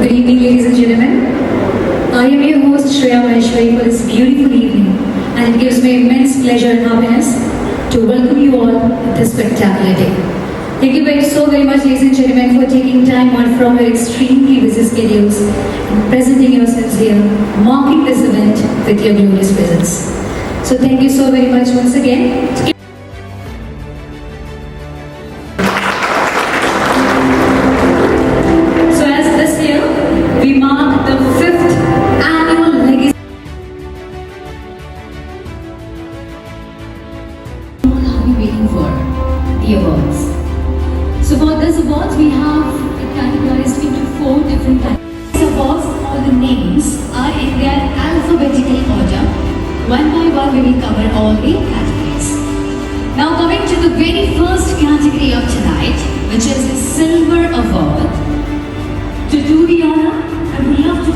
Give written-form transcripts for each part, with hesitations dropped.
Good evening, ladies and gentlemen. I am your host Shreya for this beautiful evening, and it gives me immense pleasure and happiness to welcome you all at this spectacular day. Thank you so very much, ladies and gentlemen, for taking time out from your extremely busy schedules and presenting yourselves here, marking this event with your glorious presence. So thank you so very much once again. We mark the 5th annual legacy. What are we waiting for? The awards. So for this awards, we have it categorized into 4 different categories. These awards, all the names are in their alphabetical order. One by one, we will cover all the categories. Now coming to the very first category of tonight, which is the Silver Award. To do the honor, I would love to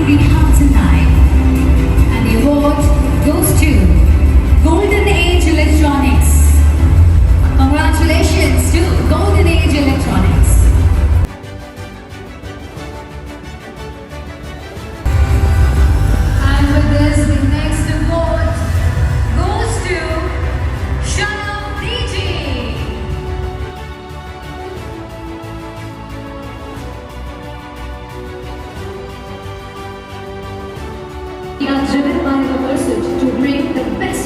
we have tonight, and the award goes to Golden Age Electronics. Congratulations to Golden Age Electronics. We are driven by the pursuit to bring the best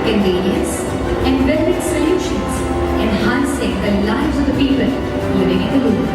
convenience and wellness solutions, enhancing the lives of the people living in the room.